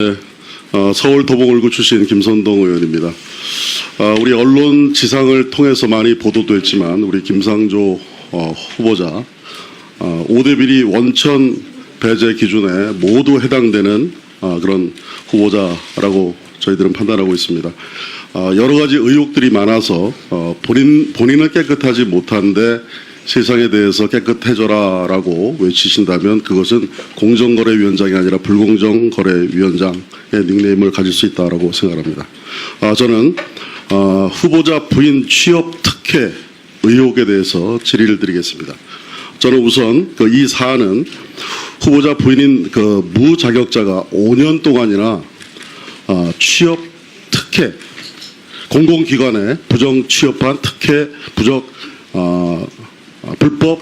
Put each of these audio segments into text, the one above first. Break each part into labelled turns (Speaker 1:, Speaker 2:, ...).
Speaker 1: 네, 서울 도봉을구 출신 김선동 의원입니다. 우리 언론 지상을 통해서 많이 보도됐지만 우리 김상조 후보자 5대 비리 원천 배제 기준에 모두 해당되는 그런 후보자라고 저희들은 판단하고 있습니다. 여러 가지 의혹들이 많아서 본인은 깨끗하지 못한데 세상에 대해서 깨끗해져라라고 외치신다면 그것은 공정거래위원장이 아니라 불공정거래위원장의 닉네임을 가질 수 있다라고 생각합니다. 저는 후보자 부인 취업 특혜 의혹에 대해서 질의를 드리겠습니다. 저는 우선 이 사안은 후보자 부인인 무자격자가 5년 동안이나 취업 특혜, 공공기관에 부정 취업한 특혜, 불법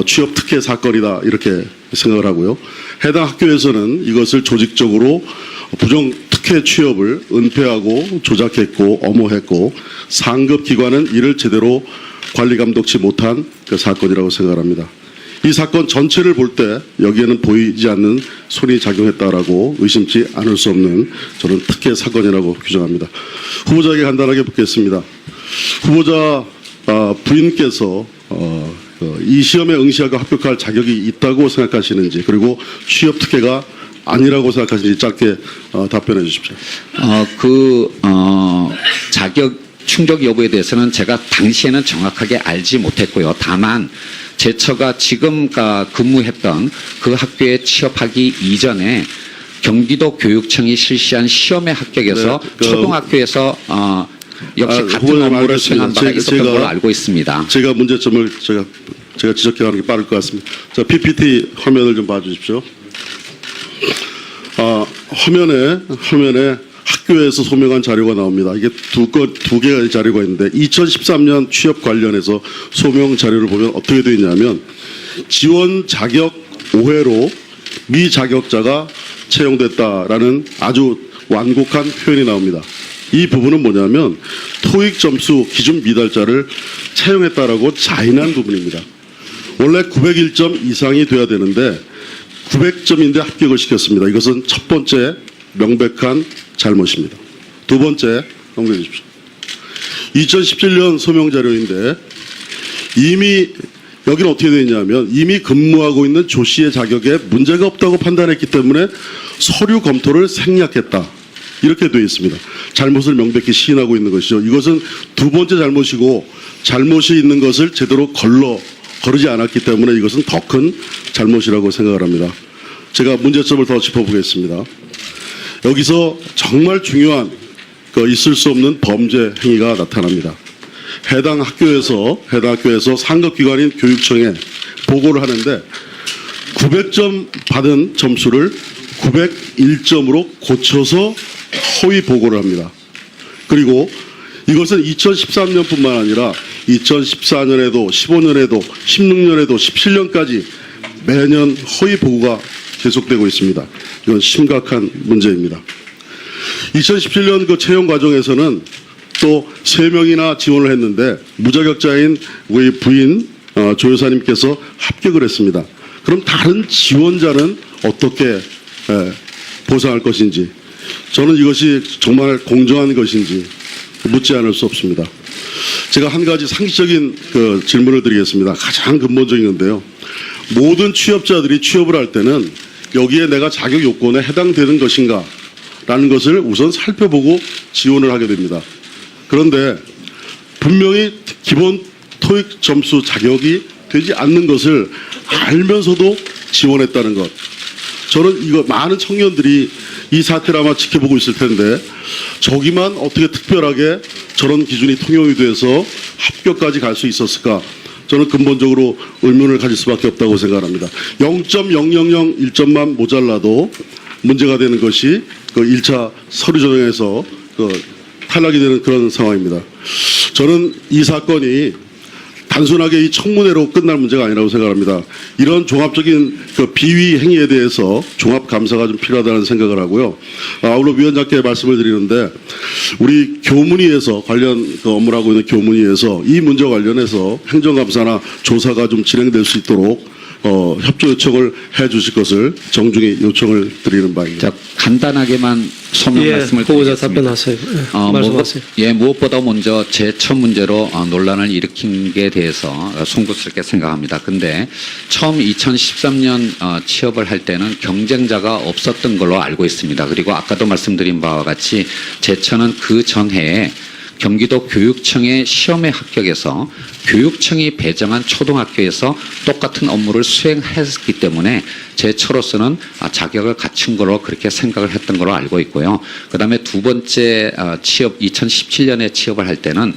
Speaker 1: 취업 특혜 사건이다 이렇게 생각을 하고요. 해당 학교에서는 이것을 조직적으로 부정 특혜 취업을 은폐하고 조작했고 엄호했고 상급 기관은 이를 제대로 관리 감독치 못한 그 사건이라고 생각합니다. 이 사건 전체를 볼 때 여기에는 보이지 않는 손이 작용했다라고 의심치 않을 수 없는 저는 특혜 사건이라고 규정합니다. 후보자에게 간단하게 묻겠습니다. 후보자 부인께서 이 시험에 응시하고 합격할 자격이 있다고 생각하시는지 그리고 취업 특혜가 아니라고 생각하시는지 짧게 답변해 주십시오.
Speaker 2: 자격 충족 여부에 대해서는 제가 당시에는 정확하게 알지 못했고요. 다만 제 처가 지금 근무했던 그 학교에 취업하기 이전에 경기도 교육청이 실시한 시험에 합격해서 초등학교에서 역시 같은 업무를 수행한 바가 있었던 걸로 알고 있습니다.
Speaker 1: 제가 문제점을 제가 지적해 가는 게 빠를 것 같습니다. 자, PPT 화면을 좀 봐주십시오. 화면에 학교에서 소명한 자료가 나옵니다. 이게 두 개의 자료가 있는데 2013년 취업 관련해서 소명 자료를 보면 어떻게 되어 있냐면 지원 자격 오해로 미자격자가 채용됐다라는 아주 완곡한 표현이 나옵니다. 이 부분은 뭐냐면 토익 점수 기준 미달자를 채용했다라고 자인한 부분입니다. 원래 901점 이상이 돼야 되는데 900점인데 합격을 시켰습니다. 이것은 첫 번째 명백한 잘못입니다. 두 번째 넘겨주십시오. 2017년 소명 자료인데 이미 여기는 어떻게 되어 있냐면 이미 근무하고 있는 조 씨의 자격에 문제가 없다고 판단했기 때문에 서류 검토를 생략했다. 이렇게 되어 있습니다. 잘못을 명백히 시인하고 있는 것이죠. 이것은 두 번째 잘못이고 잘못이 있는 것을 제대로 거르지 않았기 때문에 이것은 더 큰 잘못이라고 생각을 합니다. 제가 문제점을 더 짚어보겠습니다. 여기서 정말 중요한 있을 수 없는 범죄 행위가 나타납니다. 해당 학교에서 상급기관인 교육청에 보고를 하는데 900점 받은 점수를 901점으로 고쳐서 허위 보고를 합니다. 그리고 이것은 2013년뿐만 아니라 2014년에도 15년에도 16년에도 17년까지 매년 허위 보고가 계속되고 있습니다. 이건 심각한 문제입니다. 2017년 그 채용 과정에서는 또 3명이나 지원을 했는데 무자격자인 우리 부인 조 여사님께서 합격을 했습니다. 그럼 다른 지원자는 어떻게 보상할 것인지 저는 이것이 정말 공정한 것인지 묻지 않을 수 없습니다. 제가 한 가지 상식적인 질문을 드리겠습니다. 가장 근본적인 건데요. 모든 취업자들이 취업을 할 때는 여기에 내가 자격 요건에 해당되는 것인가 라는 것을 우선 살펴보고 지원을 하게 됩니다. 그런데 분명히 기본 토익 점수 자격이 되지 않는 것을 알면서도 지원했다는 것. 저는 이거 많은 청년들이 이 사태를 아마 지켜보고 있을 텐데 저기만 어떻게 특별하게 저런 기준이 통용이 돼서 합격까지 갈 수 있었을까? 저는 근본적으로 의문을 가질 수밖에 없다고 생각합니다. 0.0001점만 모자라도 문제가 되는 것이 1차 서류 전형에서 탈락이 되는 그런 상황입니다. 저는 이 사건이 단순하게 이 청문회로 끝날 문제가 아니라고 생각합니다. 이런 종합적인 비위 행위에 대해서 종합 감사가 좀 필요하다는 생각을 하고요. 아울러 위원장께 말씀을 드리는데 우리 교문위에서 관련 업무를 하고 있는 교문위에서 이 문제와 관련해서 행정감사나 조사가 좀 진행될 수 있도록 협조 요청을 해 주실 것을 정중히 요청을 드리는 바입니다.
Speaker 2: 자, 간단하게만 소명
Speaker 3: 예,
Speaker 2: 말씀을
Speaker 3: 후보자
Speaker 2: 드리겠습니다.
Speaker 3: 답변하세요. 예, 말씀하세요.
Speaker 2: 무엇보다 먼저 제첫 문제로 논란을 일으킨 게 대해서 송구스럽게 생각합니다. 근데 처음 2013년 취업을 할 때는 경쟁자가 없었던 걸로 알고 있습니다. 그리고 아까도 말씀드린 바와 같이 제처는 그 전해에 경기도 교육청의 시험에 합격해서 교육청이 배정한 초등학교에서 똑같은 업무를 수행했기 때문에 제처로서는 자격을 갖춘 거로 그렇게 생각을 했던 걸로 알고 있고요. 그다음에 두 번째 취업 2017년에 취업을 할 때는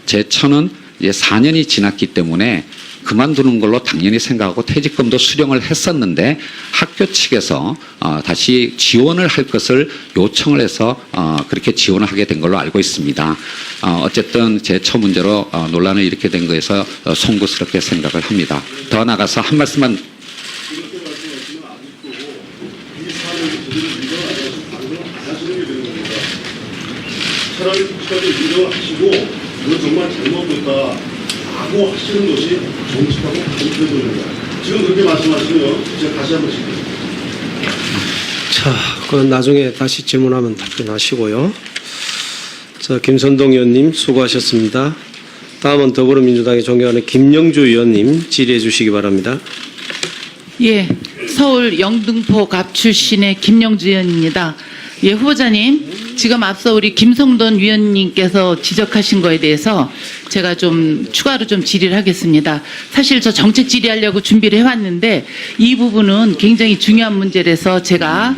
Speaker 2: 제처는 이제 4년이 지났기 때문에 그만두는 걸로 당연히 생각하고 퇴직금도 수령을 했었는데 학교 측에서 다시 지원을 할 것을 요청을 해서 그렇게 지원을 하게 된 걸로 알고 있습니다. 어쨌든 제 처 문제로 논란을 일으키게 된 거에서 송구스럽게 생각을 합니다. 더 나아가서 한 말씀만
Speaker 1: 차라리 국가를 인정하시고 이거 정말 잘못됐다. 라고 하시는 것이 정직하고 공평합니다. 지금 그렇게 말씀하시면 제가 다시 한번 짚겠습니다.
Speaker 3: 자, 그건 나중에 다시 질문하면 답변하시고요. 자, 김선동 의원님 수고하셨습니다. 다음은 더불어민주당의 존경하는 김영주 의원님 질의해 주시기 바랍니다.
Speaker 4: 예, 서울 영등포 갑 출신의 김영주 의원입니다. 예, 후보자님, 지금 앞서 우리 김성돈 위원님께서 지적하신 거에 대해서 제가 좀 추가로 좀 질의를 하겠습니다. 사실 저 정책 질의하려고 준비를 해왔는데 이 부분은 굉장히 중요한 문제라서 제가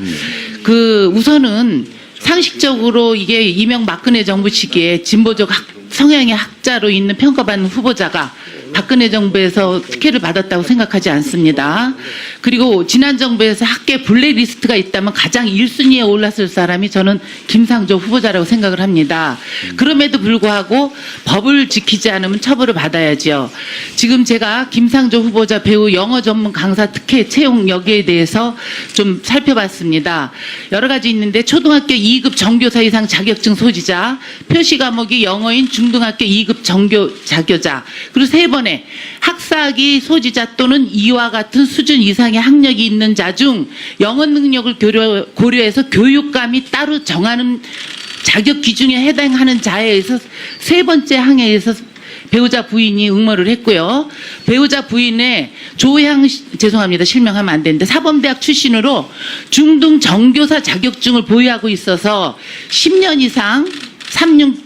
Speaker 4: 우선은 상식적으로 이게 이명박근혜 정부 시기에 진보적 성향의 학자로 있는 평가받는 후보자가 박근혜 정부에서 특혜를 받았다고 생각하지 않습니다. 그리고 지난 정부에서 학계 블랙리스트가 있다면 가장 1순위에 올랐을 사람이 저는 김상조 후보자라고 생각을 합니다. 그럼에도 불구하고 법을 지키지 않으면 처벌을 받아야죠. 지금 제가 김상조 후보자 배우 영어 전문 강사 특혜 채용 여기에 대해서 좀 살펴봤습니다. 여러 가지 있는데 초등학교 2급 정교사 이상 자격증 소지자, 표시 과목이 영어인 중등학교 2급 정교 자교자, 그리고 세 번에 학사학위 소지자 또는 이와 같은 수준 이상의 학력이 있는 자 중 영어 능력을 고려해서 교육감이 따로 정하는 자격 기준에 해당하는 자에 의해서 세 번째 항에서 배우자 부인이 응모를 했고요. 배우자 부인의 죄송합니다. 실명하면 안 되는데 사범대학 출신으로 중등 정교사 자격증을 보유하고 있어서 10년 이상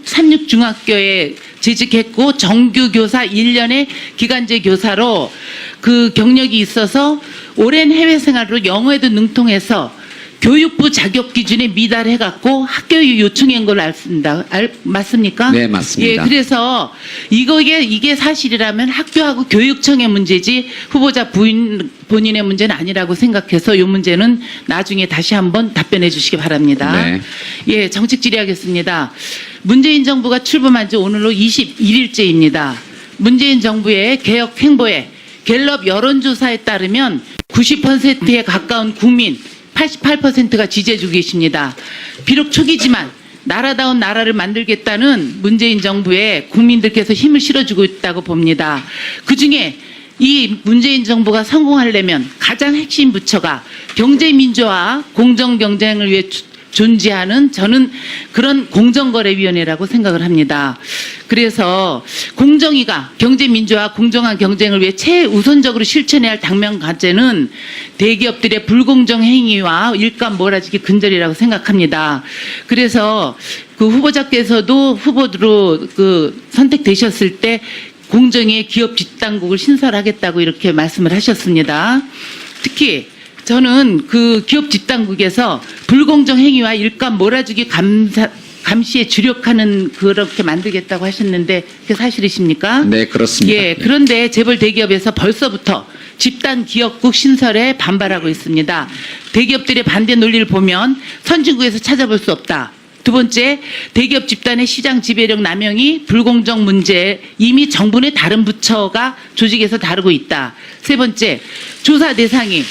Speaker 4: 삼육중학교에 재직했고 정규교사 1년의 기간제 교사로 그 경력이 있어서 오랜 해외 생활로 영어에도 능통해서 교육부 자격 기준에 미달해갖고 학교에 요청한 걸로 알습니다. 맞습니까?
Speaker 2: 네, 맞습니다.
Speaker 4: 예, 그래서 이게 사실이라면 학교하고 교육청의 문제지 후보자 본인의 문제는 아니라고 생각해서 이 문제는 나중에 다시 한번 답변해 주시기 바랍니다.
Speaker 2: 네.
Speaker 4: 예, 정책 질의하겠습니다. 문재인 정부가 출범한 지 오늘로 21일째입니다. 문재인 정부의 개혁 행보에 갤럽 여론조사에 따르면 90%에 가까운 국민 88%가 지지해주고 계십니다. 비록 초기지만 나라다운 나라를 만들겠다는 문재인 정부에 국민들께서 힘을 실어주고 있다고 봅니다. 그중에 이 문재인 정부가 성공하려면 가장 핵심 부처가 경제민주화, 공정경쟁을 위해 존재하는 저는 그런 공정거래위원회라고 생각을 합니다. 그래서 공정위가 경제민주화, 공정한 경쟁을 위해 최우선적으로 실천해야 할 당면 과제는 대기업들의 불공정 행위와 일감 몰아주기 근절이라고 생각합니다. 그래서 그 후보자께서도 후보로 선택되셨을 때 공정위의 기업 뒷당국을 신설하겠다고 이렇게 말씀을 하셨습니다. 특히 저는 그 기업 뒷당국에서 불공정 행위와 일감 몰아주기 감시에 주력하는 그렇게 만들겠다고 하셨는데 그게 사실이십니까?
Speaker 2: 네, 그렇습니다.
Speaker 4: 예, 그런데 재벌 대기업에서 벌써부터 집단 기업국 신설에 반발하고 있습니다. 대기업들의 반대 논리를 보면 선진국에서 찾아볼 수 없다. 두 번째, 대기업 집단의 시장 지배력 남용이 불공정 문제 이미 정부 내 다른 부처가 조직에서 다루고 있다. 세 번째, 조사 대상이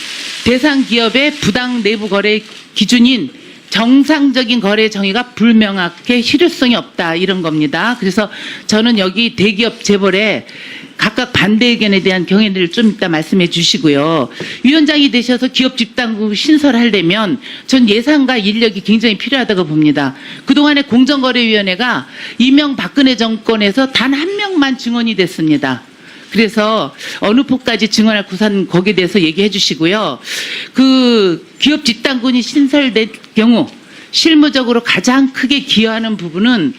Speaker 4: 대상 기업의 부당 내부 거래 기준인 정상적인 거래 정의가 불명확해 실효성이 없다 이런 겁니다. 그래서 저는 여기 대기업 재벌에 각각 반대 의견에 대한 경향을 좀 이따 말씀해 주시고요. 위원장이 되셔서 기업 집단국 신설하려면 전 예산과 인력이 굉장히 필요하다고 봅니다. 그동안에 공정거래위원회가 이명박근혜 정권에서 단 한 명만 증언이 됐습니다. 그래서 어느 폭까지 증언할 구산 거기에 대해서 얘기해 주시고요. 그 기업 집단군이 신설될 경우 실무적으로 가장 크게 기여하는 부분은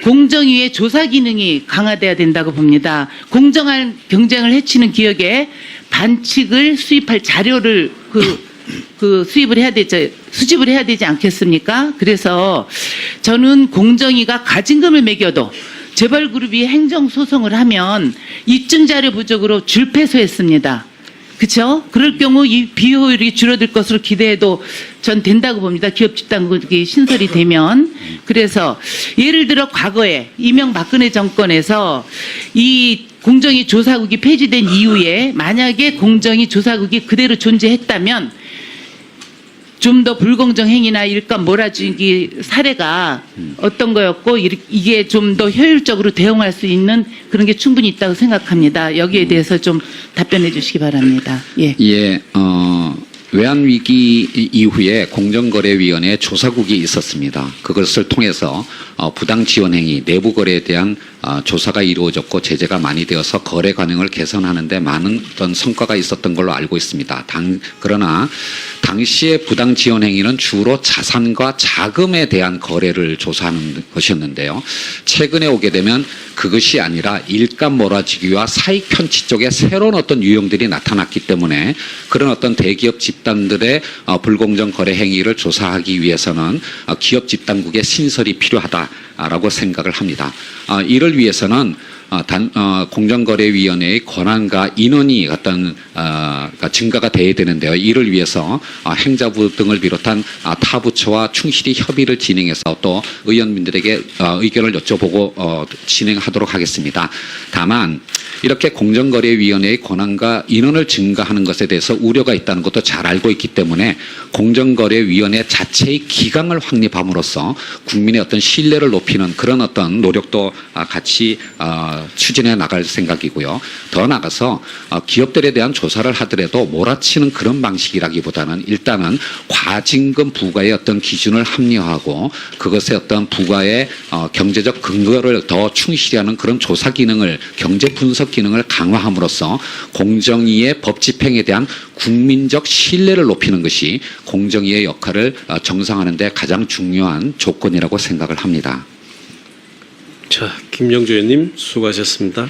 Speaker 4: 공정위의 조사 기능이 강화돼야 된다고 봅니다. 공정한 경쟁을 해치는 기업에 반칙을 수입할 자료를 수집을 해야 되지 않겠습니까? 그래서 저는 공정위가 가진금을 매겨도 재벌그룹이 행정소송을 하면 입증자료 부족으로 줄패소했습니다. 그렇죠? 그럴 경우 이 비효율이 줄어들 것으로 기대해도 전 된다고 봅니다. 기업 집단국이 신설이 되면. 그래서 예를 들어 과거에 이명박근혜 정권에서 이 공정위 조사국이 폐지된 이후에 만약에 공정위 조사국이 그대로 존재했다면 좀 더 불공정 행위나 일감 몰아주기 사례가 어떤 거였고 이게 좀 더 효율적으로 대응할 수 있는 그런 게 충분히 있다고 생각합니다. 여기에 대해서 좀 답변해 주시기 바랍니다. 예.
Speaker 2: 예, 외환위기 이후에 공정거래위원회 조사국이 있었습니다. 그것을 통해서 부당 지원 행위, 내부 거래에 대한 조사가 이루어졌고 제재가 많이 되어서 거래 관행을 개선하는 데 많은 어떤 성과가 있었던 걸로 알고 있습니다. 그러나 당시에 부당 지원 행위는 주로 자산과 자금에 대한 거래를 조사하는 것이었는데요. 최근에 오게 되면 그것이 아니라 일감 몰아주기와 사익 편취 쪽에 새로운 어떤 유형들이 나타났기 때문에 그런 어떤 대기업 집단들의 불공정 거래 행위를 조사하기 위해서는 기업 집단국의 신설이 필요하다라고 생각을 합니다. 이를 위해서는 공정거래위원회의 권한과 인원이 어떤 증가가 돼야 되는데요. 이를 위해서 행자부 등을 비롯한 타 부처와 충실히 협의를 진행해서 또 의원님들에게 의견을 여쭤보고 진행하도록 하겠습니다. 다만 이렇게 공정거래위원회의 권한과 인원을 증가하는 것에 대해서 우려가 있다는 것도 잘 알고 있기 때문에 공정거래위원회 자체의 기강을 확립함으로써 국민의 어떤 신뢰를 높이는 그런 어떤 노력도 같이 추진해 나갈 생각이고요. 더 나아가서 기업들에 대한 조사를 하더라도 몰아치는 그런 방식이라기보다는 일단은 과징금 부과의 어떤 기준을 합리화하고 그것의 어떤 부과의 경제적 근거를 더 충실히 하는 그런 조사 기능을 경제 분석 기능을 강화함으로써 공정위의 법 집행에 대한 국민적 신뢰를 높이는 것이 공정위의 역할을 정상화하는 데 가장 중요한 조건이라고 생각을 합니다.
Speaker 3: 자, 김영주 의원님 수고하셨습니다.